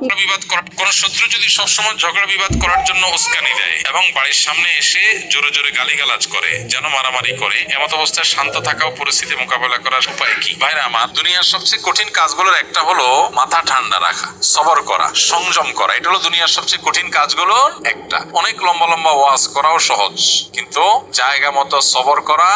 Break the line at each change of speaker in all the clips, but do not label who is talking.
কি
বিবাদ কোন শত্রু যদি সবসময় ঝগড়া বিবাদ করার জন্য উস্কানি দেয় এবং বাড়ির সামনে এসে জোরে জোরে গালিগালাজ করে, যেন মারামারি করে, এমত অবস্থায় শান্ত থাকা ও পরিস্থিতি মোকাবেলা করার উপায় কি? ভাইরা আমার, দুনিয়ার সবচেয়ে কঠিন কাজগুলোর একটা হলো মাথা ঠান্ডা রাখা, সবর করা, সংযম করা। এটা হলো দুনিয়ার সবচেয়ে কঠিন কাজগুলোর একটা। অনেক লম্বা লম্বা ওয়াজ করাও সহজ, কিন্তু জায়গা মতো সবর করা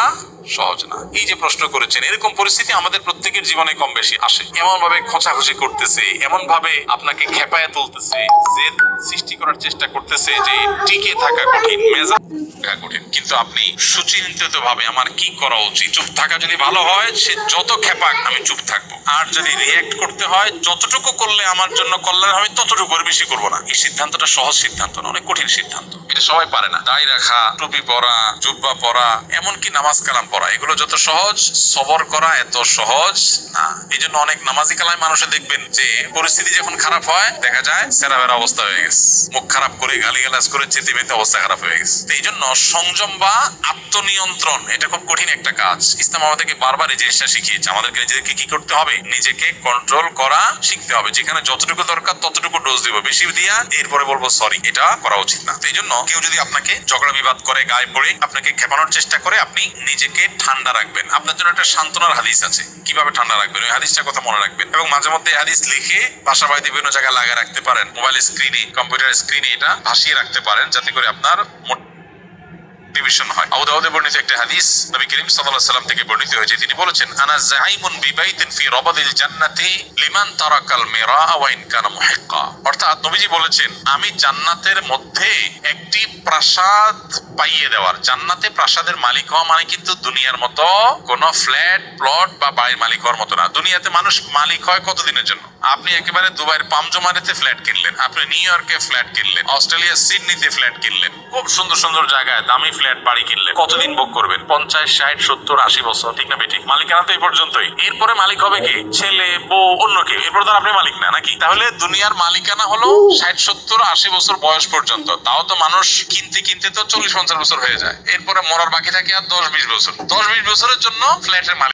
সহজ না। এই যে প্রশ্ন করেছেন, এরকম পরিস্থিতি আমাদের প্রত্যেকের জীবনে কম বেশি আসে। এমন ভাবে খোঁচাখুচি করতেছে, এমন ভাবে আপনাকে খেপায় তুলতেছে, জেদ সৃষ্টি করার চেষ্টা করতেছে যে টিকে থাকা কঠিন, মেজাজ থাকা কঠিন। কিন্তু আপনি সুচিন্তিত ভাবে আমার কি করা উচিত, চুপ থাকা যদি ভালো হয়, সে যত খেপাক আমি চুপ থাকবো। আর যদি রিয়েক্ট করতে হয়, যতটুকু করলে আমার জন্য কল্যাণ হবে ততটুকু, বেশি করবো না। এই সিদ্ধান্তটা সহজ সিদ্ধান্ত না, অনেক কঠিন সিদ্ধান্ত। এটা সবাই পারে না। দাড়ি রাখা, টুপি পরা, জুব্বা পরা, এমনকি নামাজ কালাম পড়া, এগুলো যত সহজ, সবর করা এত সহজ না। এই জন্য অনেক নামাজি কালাম মানুষে দেখবেন যে পরিস্থিতি যখন খারাপ হয়, দেখা যায় সেরাবেরা অবস্থা হয়ে গেছে, মুখ খারাপ করে গালিগালাজ করে চেতে মেতে অবস্থা খারাপ হয়ে গেছে। এই জন্য সংযম বা আত্মনিয়ন্ত্রণ এটা খুব কঠিন একটা কাজ। ইসলাম আমাদেরকে বারবার এই জিনিসটা শিখিয়েছে। আমাদেরকে নিজেদেরকে কি করতে হবে? নিজেকে কন্ট্রোল করা শিখতে হবে। যেখানে যতটুকু দরকার ততটুকু ডোজ দিব, বেশি দিয়া এরপরে বলবো সরি, এটা করা উচিত না। এই জন্য কেউ যদি আপনাকে ঝগড়া বিবাদ করে, গায়ে পড়ে আপনাকে খেপানোর চেষ্টা করে, আপনি নিজেকে ঠান্ডা রাখবেন। আপনার জন্য একটা সান্ত্বনার হাদিস আছে, কিভাবে ঠান্ডা রাখবেন ওই হাদিসটার কথা মনে রাখবেন। এবং মাঝে মধ্যে হাদিস লিখে বাসা বাড়িতে বিভিন্ন জায়গায় লাগিয়ে রাখতে পারেন, মোবাইল স্ক্রিনে, কম্পিউটার স্ক্রিনে এটা ভাসিয়ে রাখতে পারেন, যাতে করে আপনার মোটিভেশন হয়। আবু দাউদে বর্ণিত একটা হাদিস নবী করিম সাল্লাল্লাহু আলাইহি ওয়াসাল্লাম থেকে বর্ণিত হয়েছে, তিনি বলেছেন, আনা যাইমুন বিবাইতিন ফি রাবাদিল জান্নাতি লিমান তারাকাল মিরা ওয়া ইন কানা মুহিক্কা। অর্থাৎ নবীজি বলেছেন, আমি জান্নাতের মধ্যে একটি প্রাসাদ পাইয়ে দেওয়ার। জান্নাতে প্রাসাদের মালিক হওয়া মানে কিন্তু দুনিয়ার মতো কোন ফ্ল্যাট প্লট বা বাড়ির মালিক হওয়ার মতো না। দুনিয়াতে মানুষ মালিক হয় কতদিনের জন্য? আপনি একেবারে দুবাইয়ের পামজমারেতে ফ্ল্যাট কিনলেন, আপনি নিউ ইয়র্কে ফ্ল্যাট কিনলেন, অস্ট্রেলিয়ার সিডনিতে ফ্ল্যাট কিনলেন, খুব সুন্দর সুন্দর জায়গায় দামি ফ্ল্যাট বাড়ি কিনলেন, কতদিন ভোগ করবেন? 50, 60, 70, 80 বছর, ঠিক না বেঠিক? মালিকানা তো এই পর্যন্তই। এরপরে মালিক হবে কি? ছেলে, বউ, অন্য কেউ। এরপর তো আপনি মালিক না, নাকি? তাহলে দুনিয়ার মালিকানা হলো 60, 70, 80 বছর বয়স পর্যন্ত। তাও তো মানুষ কিনতে কিনতে তো 40, 50 বছর হয়ে যায়। এরপরে মরার বাকি থাকে আর 10, 20 বছর। 10, 20 বছরের জন্য ফ্ল্যাটের মালিক